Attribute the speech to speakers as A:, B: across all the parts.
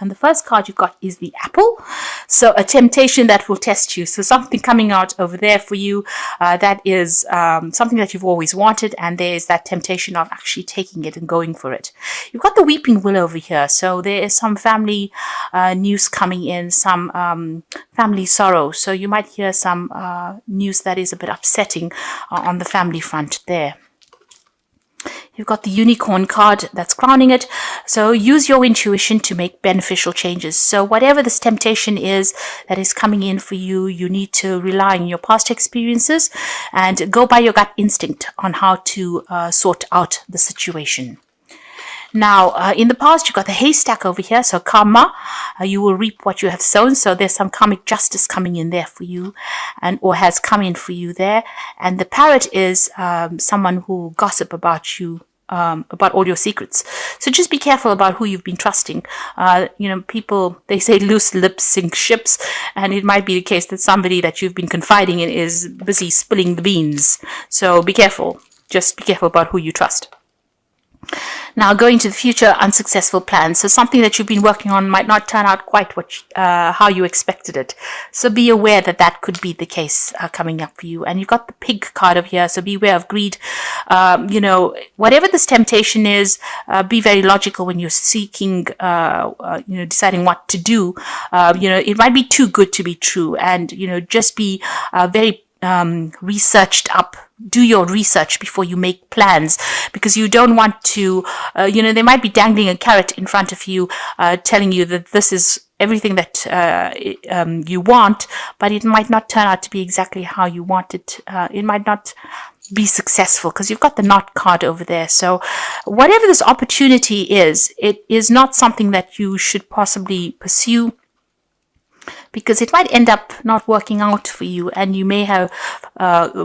A: And the first card you got is the Apple. So a temptation that will test you. So something coming out over there for you that is something that you've always wanted, and there's that temptation of actually taking it and going for it. You've got the Weeping Willow over here. So there is some family news coming in, some family sorrow. So you might hear some news that is a bit upsetting on the family front there. You've got the Unicorn card that's crowning it. So use your intuition to make beneficial changes. So whatever this temptation is that is coming in for you, you need to rely on your past experiences and go by your gut instinct on how to sort out the situation. Now, in the past, you've got the haystack over here. So karma, you will reap what you have sown. So there's some karmic justice coming in there for you, or has come in for you there. And the parrot is someone who gossip about you, about all your secrets. So just be careful about who you've been trusting. People, they say loose lips sink ships, and it might be the case that somebody that you've been confiding in is busy spilling the beans. So be careful. Just be careful about who you trust. Now, going to the future, unsuccessful plans. So something that you've been working on might not turn out quite how you expected it. So be aware that that could be the case coming up for you. And you've got the Pig card over here. So beware of greed. Whatever this temptation is, be very logical when you're seeking, deciding what to do. It might be too good to be true. And, just be very researched up. Do your research before you make plans, because you don't want to, they might be dangling a carrot in front of you, telling you that this is everything that you want, but it might not turn out to be exactly how you want it. It might not be successful because you've got the Knot card over there. So whatever this opportunity is, it is not something that you should possibly pursue, because it might end up not working out for you, and you may have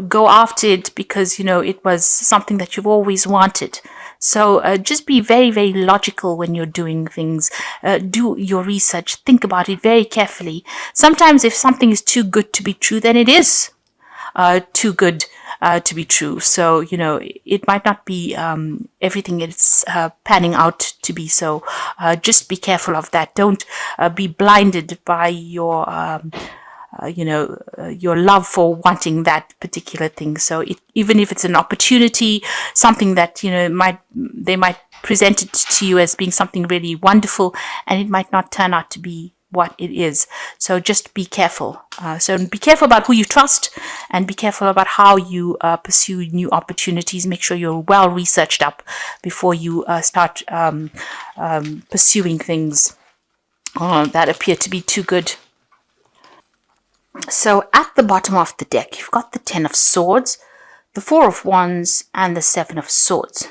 A: go after it because it was something that you've always wanted. So just be very, very logical when you're doing things. Do your research. Think about it very carefully. Sometimes if something is too good to be true, then it is too good to be true. So, it might not be everything it's panning out to be. So just be careful of that. Don't be blinded by your love for wanting that particular thing. So even if it's an opportunity, something that, they might present it to you as being something really wonderful, and it might not turn out to be what it is. So just be careful. So be careful about who you trust, and be careful about how you pursue new opportunities. Make sure you're well researched up before you start pursuing things that appear to be too good. So at the bottom of the deck, you've got the 10 of Swords, the 4 of Wands, and the 7 of Swords.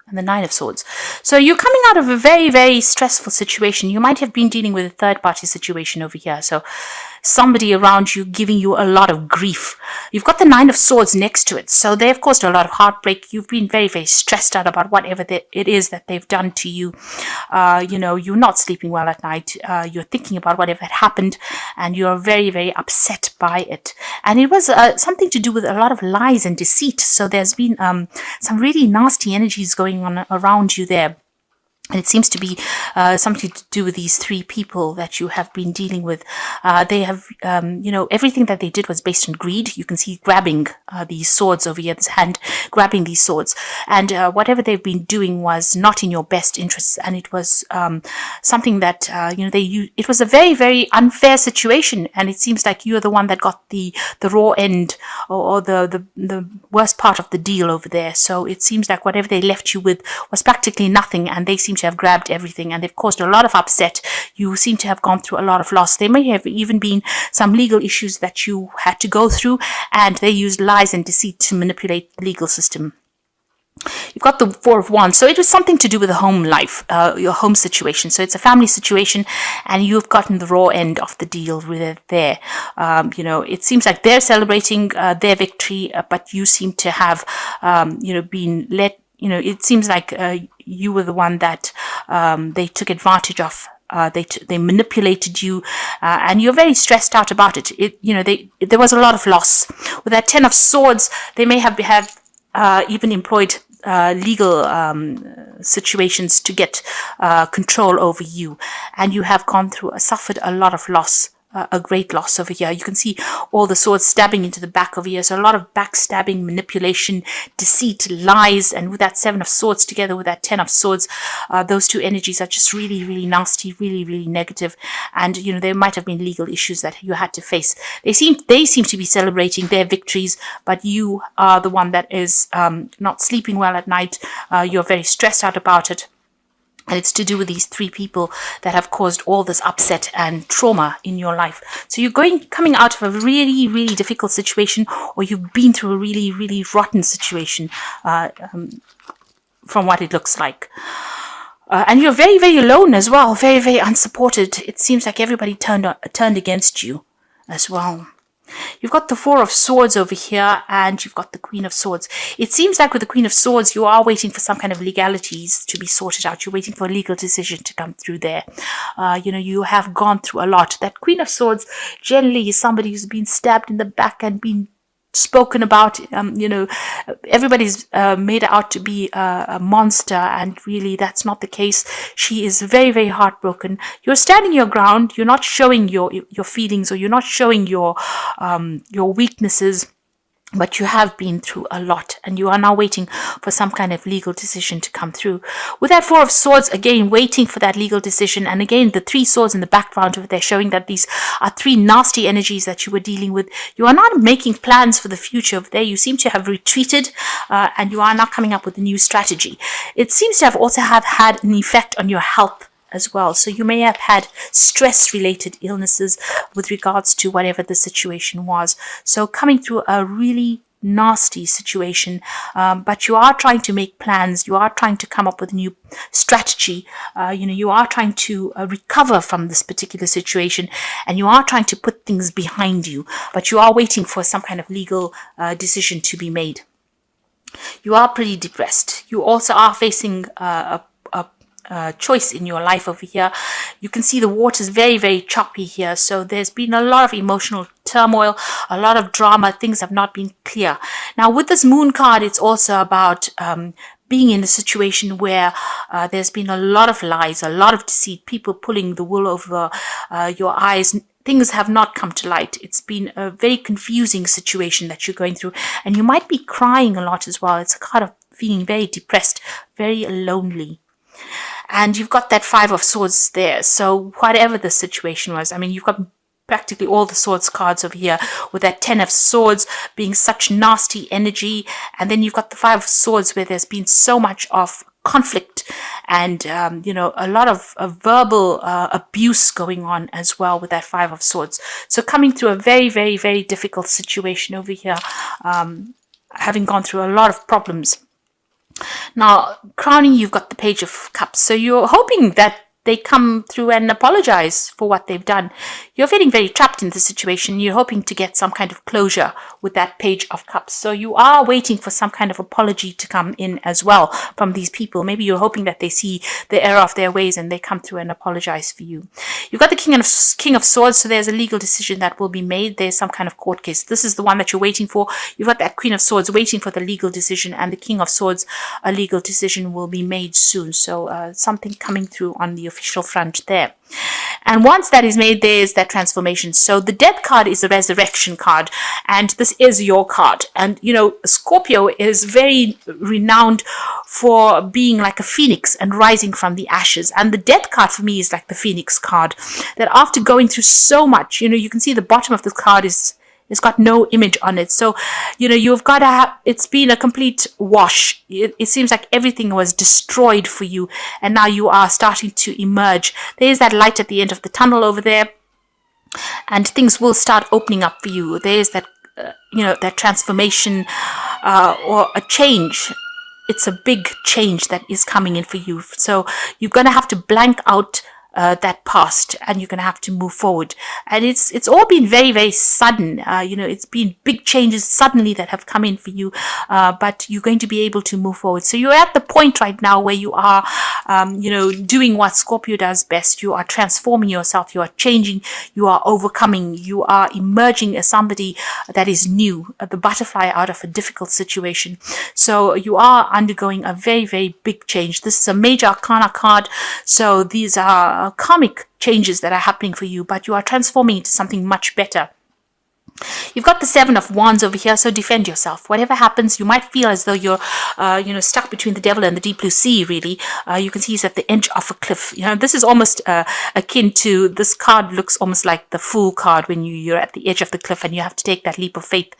A: And the 9 of Swords. So you're coming out of a very, very stressful situation. You might have been dealing with a third-party situation over here. So somebody around you giving you a lot of grief. You've got the 9 of Swords next to it. So they've caused a lot of heartbreak. You've been very, very stressed out about whatever it is that they've done to you. You're not sleeping well at night. You're thinking about whatever had happened, and you're very, very upset by it. And it was something to do with a lot of lies and deceit. So there's been some really nasty energies going on around you there. And it seems to be something to do with these 3 people that you have been dealing with. They have, everything that they did was based on greed. You can see grabbing these swords over here, this hand grabbing these swords. And whatever they've been doing was not in your best interests. And it was something that, it was a very, very unfair situation. And it seems like you're the one that got the raw end, or the worst part of the deal over there. So it seems like whatever they left you with was practically nothing, and they seem to have grabbed everything, and they've caused a lot of upset. You seem to have gone through a lot of loss. There may have even been some legal issues that you had to go through, and they used lies and deceit to manipulate the legal system. You've got the 4 of Wands. So it was something to do with the home life, your home situation. So it's a family situation, and you've gotten the raw end of the deal with it there. It seems like they're celebrating their victory, but you seem to have, been let. It seems like you were the one that they took advantage of. They manipulated you, and you're very stressed out about it. There was a lot of loss. With that 10 of Swords, they may have even employed legal situations to get control over you, and you have suffered a lot of loss. A great loss over here. You can see all the swords stabbing into the back over here. So a lot of backstabbing, manipulation, deceit, lies, and with that 7 of swords together with that 10 of swords, those two energies are just really, really nasty, really, really negative. And there might have been legal issues that you had to face. They seem to be celebrating their victories, but you are the one that is not sleeping well at night. You're very stressed out about it. And it's to do with these 3 people that have caused all this upset and trauma in your life. So you're coming out of a really, really difficult situation, or you've been through a really, really rotten situation from what it looks like. And you're very, very alone as well, very, very unsupported. It seems like everybody turned against you as well. You've got the 4 of Swords over here, and you've got the Queen of Swords. It seems like with the Queen of Swords, you are waiting for some kind of legalities to be sorted out. You're waiting for a legal decision to come through there. You have gone through a lot. That Queen of Swords generally is somebody who's been stabbed in the back and been spoken about. Everybody's made her out to be a monster, and really that's not the case. She is very, very heartbroken. You're standing your ground. You're not showing your feelings, or you're not showing your weaknesses. But you have been through a lot, and you are now waiting for some kind of legal decision to come through. With that 4 of Swords, again, waiting for that legal decision. And again, the 3 swords in the background over there showing that these are 3 nasty energies that you were dealing with. You are not making plans for the future over there. You seem to have retreated, and you are now coming up with a new strategy. It seems to have also had an effect on your health as well. So you may have had stress-related illnesses with regards to whatever the situation was. So coming through a really nasty situation, but you are trying to make plans. You are trying to come up with a new strategy. You are trying to recover from this particular situation, and you are trying to put things behind you, but you are waiting for some kind of legal decision to be made. You are pretty depressed. You also are facing a choice in your life over here. You can see the water is very, very choppy here. So there's been a lot of emotional turmoil, a lot of drama. Things have not been clear. Now with this Moon card, it's also about being in a situation where there's been a lot of lies, a lot of deceit, people pulling the wool over your eyes. Things have not come to light. It's been a very confusing situation that you're going through, and you might be crying a lot as well. It's a card of feeling very depressed, very lonely. And you've got that 5 of Swords there. So whatever the situation was, I mean, you've got practically all the Swords cards over here, with that 10 of Swords being such nasty energy. And then you've got the 5 of Swords where there's been so much of conflict and, a lot of verbal abuse going on as well with that 5 of Swords. So coming through a very, very, very difficult situation over here, having gone through a lot of problems. Now, crowning, you've got the Page of Cups. So you're hoping that they come through and apologize for what they've done. You're feeling very trapped in the situation. You're hoping to get some kind of closure with that Page of Cups. So you are waiting for some kind of apology to come in as well from these people. Maybe you're hoping that they see the error of their ways and they come through and apologize for you. You've got the King of Swords. So there's a legal decision that will be made. There's some kind of court case. This is the one that you're waiting for. You've got that Queen of Swords waiting for the legal decision, and the King of Swords, a legal decision will be made soon. So something coming through on the official front there. And once that is made, there's that transformation. So the Death card is a resurrection card, and this is your card. And Scorpio is very renowned for being like a phoenix and rising from the ashes. And the Death card for me is like the phoenix card, that after going through so much, you can see the bottom of the card it's got no image on it. So, you've got to have, it's been a complete wash. It seems like everything was destroyed for you, and now you are starting to emerge. There's that light at the end of the tunnel over there, and things will start opening up for you. There's that, that transformation or a change. It's a big change that is coming in for you. So you're going to have to blank out that past, and you're going to have to move forward. And it's all been very, very sudden. It's been big changes suddenly that have come in for you, but you're going to be able to move forward. So you're at the point right now where you are, doing what Scorpio does best. You are transforming yourself. You are changing. You are overcoming. You are emerging as somebody that is new, the butterfly out of a difficult situation. So you are undergoing a very, very big change. This is a major arcana card. So these are karmic changes that are happening for you, but you are transforming into something much better. You've got the Seven of Wands over here, so defend yourself. Whatever happens, you might feel as though you're, stuck between the devil and the deep blue sea, really. You can see he's at the edge of a cliff. This is almost akin to, this card looks almost like the Fool card when you're at the edge of the cliff and you have to take that leap of faith.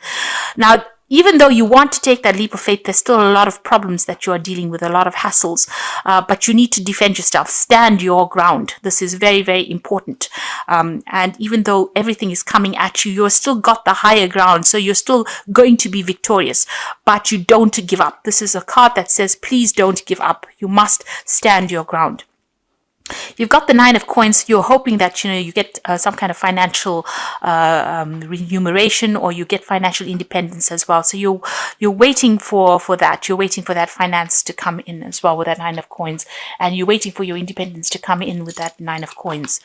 A: Now, even though you want to take that leap of faith, there's still a lot of problems that you are dealing with, a lot of hassles, but you need to defend yourself, stand your ground. This is very, very important. And even though everything is coming at you, you're still got the higher ground, so you're still going to be victorious, but you don't give up. This is a card that says, please don't give up. You must stand your ground. You've got the Nine of Coins. You're hoping that you get some kind of financial remuneration, or you get financial independence as well. So you're waiting for that. You're waiting for that finance to come in as well with that Nine of Coins, and you're waiting for your independence to come in with that Nine of Coins.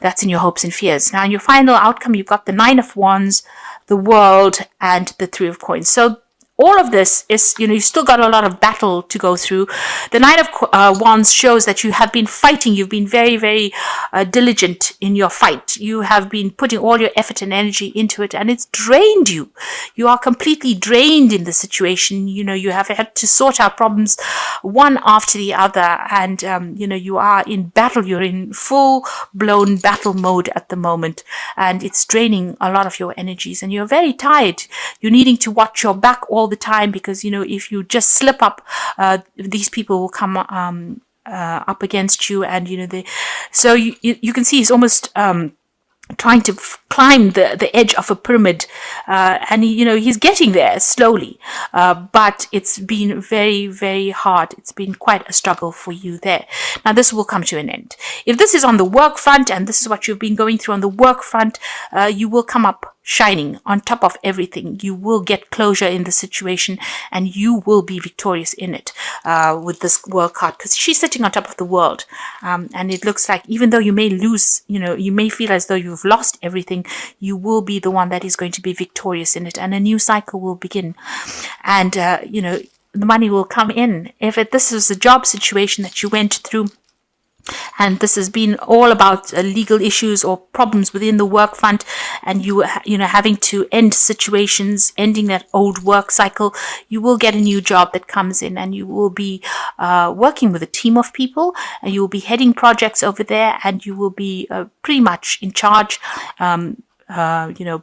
A: That's in your hopes and fears. Now, in your final outcome, you've got the Nine of Wands, the World, and the Three of Coins. So all of this is, you've still got a lot of battle to go through. The Nine of Wands shows that you have been fighting. You've been very, very diligent in your fight. You have been putting all your effort and energy into it, and it's drained you. You are completely drained in the situation. You have had to sort out problems one after the other, and, you are in battle. You're in full-blown battle mode at the moment, and it's draining a lot of your energies, and you're very tired. You're needing to watch your back all the time, because if you just slip up, these people will come up against you, and so you can see he's almost trying to climb the edge of a pyramid, and he's getting there slowly, but it's been very, very hard. It's been quite a struggle for you there. Now, this will come to an end. If this is on the work front, and this is what you've been going through on the work front, you will come up shining on top of everything. You will get closure in the situation, and you will be victorious in it with this World card, because she's sitting on top of the world, and it looks like, even though you may lose, you may feel as though you've lost everything, you will be the one that is going to be victorious in it, and a new cycle will begin, and the money will come in. If this is a job situation that you went through, and this has been all about legal issues or problems within the work front, and you having to end situations, ending that old work cycle, you will get a new job that comes in, and you will be working with a team of people, and you will be heading projects over there, and you will be pretty much in charge,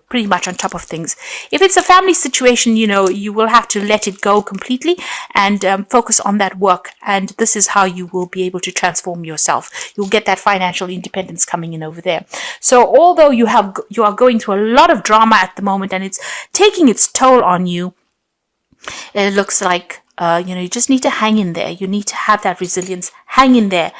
A: pretty much on top of things. If it's a family situation, you will have to let it go completely and focus on that work. And this is how you will be able to transform yourself. You'll get that financial independence coming in over there. So although you are going through a lot of drama at the moment, and it's taking its toll on you, it looks like you just need to hang in there. You need to have that resilience. Hang in there,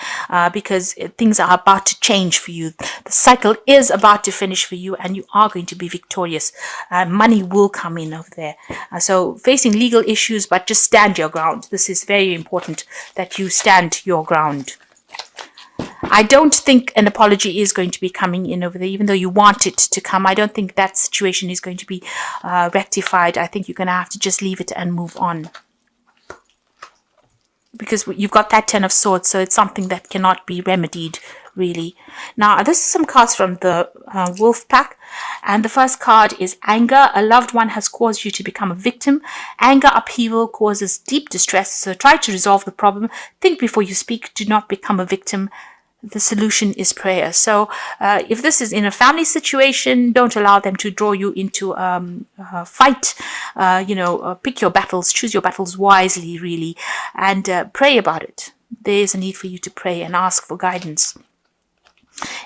A: because things are about to change for you. The cycle is about to finish for you, and you are going to be victorious. Money will come in over there. So facing legal issues, but just stand your ground. This is very important, that you stand your ground. I don't think an apology is going to be coming in over there, even though you want it to come. I don't think that situation is going to be rectified. I think you're going to have to just leave it and move on, because you've got that Ten of Swords, so it's something that cannot be remedied, really. Now, this is some cards from the Wolf Pack, and the first card is Anger. A loved one has caused you to become a victim. Anger upheaval causes deep distress, so try to resolve the problem. Think before you speak. Do not become a victim. The solution is prayer. So if this is in a family situation, don't allow them to draw you into a fight. Pick your battles, choose your battles wisely, really, and pray about it. There is a need for you to pray and ask for guidance.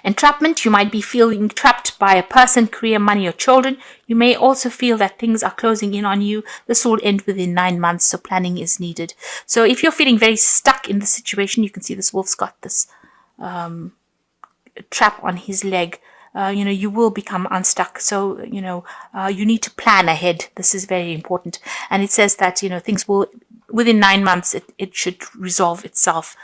A: Entrapment, you might be feeling trapped by a person, career, money, or children. You may also feel that things are closing in on you. This will end within 9 months, so planning is needed. So if you're feeling very stuck in the situation, you can see this wolf's got this trap on his leg, you will become unstuck. So, you need to plan ahead. This is very important. And it says that, things will, within 9 months, it should resolve itself.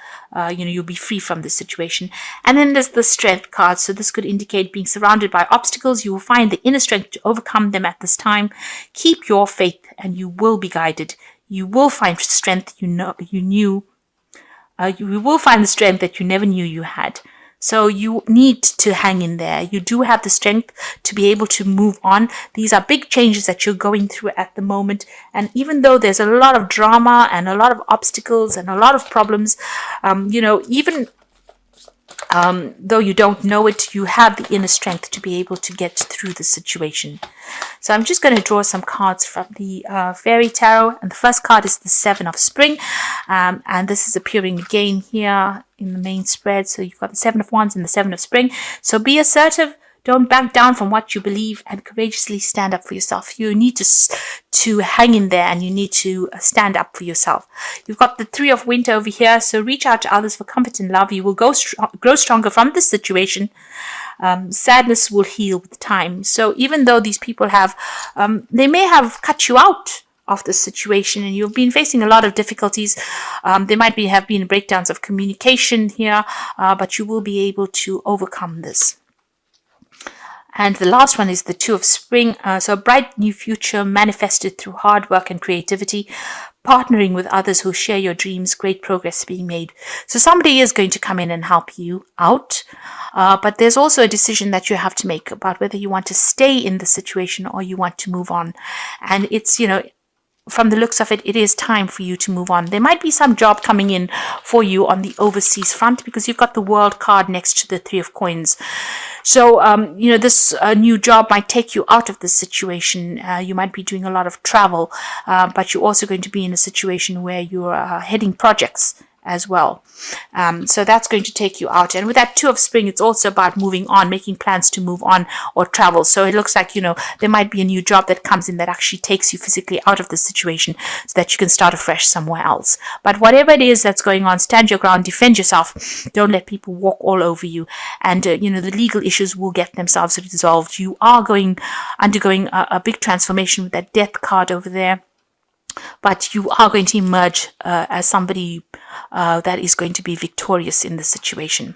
A: You'll be free from this situation. And then there's the strength card. So this could indicate being surrounded by obstacles. You will find the inner strength to overcome them at this time. Keep your faith and you will be guided. You will find strength you will find the strength that you never knew you had. So you need to hang in there. You do have the strength to be able to move on. These are big changes that you're going through at the moment. And even though there's a lot of drama and a lot of obstacles and a lot of problems, even though you don't know it, you have the inner strength to be able to get through the situation. So I'm just going to draw some cards from the Fairy Tarot. And the first card is the Seven of Spring. And this is appearing again here in the main spread. So you've got the Seven of Wands and the Seven of Spring. So be assertive. Don't back down from what you believe and courageously stand up for yourself. You need to hang in there and you need to stand up for yourself. You've got the Three of Winter over here. So reach out to others for comfort and love. You will grow stronger from this situation. Sadness will heal with time. So even though these people they may have cut you out of the situation and you've been facing a lot of difficulties. There might have been breakdowns of communication here, but you will be able to overcome this. And the last one is the Two of Spring. So a bright new future manifested through hard work and creativity, partnering with others who share your dreams, great progress being made. So somebody is going to come in and help you out. But there's also a decision that you have to make about whether you want to stay in the situation or you want to move on. And it's, from the looks of it, it is time for you to move on. There might be some job coming in for you on the overseas front because you've got the World card next to the Three of Coins. So, this new job might take you out of this situation. You might be doing a lot of travel, but you're also going to be in a situation where you're heading projects as well. So that's going to take you out. And with that Two of Spring, it's also about moving on, making plans to move on or travel. So it looks like, there might be a new job that comes in that actually takes you physically out of the situation so that you can start afresh somewhere else. But whatever it is that's going on, stand your ground, defend yourself. Don't let people walk all over you. And, the legal issues will get themselves resolved. You are undergoing a big transformation with that Death card over there. But you are going to emerge as somebody that is going to be victorious in the situation.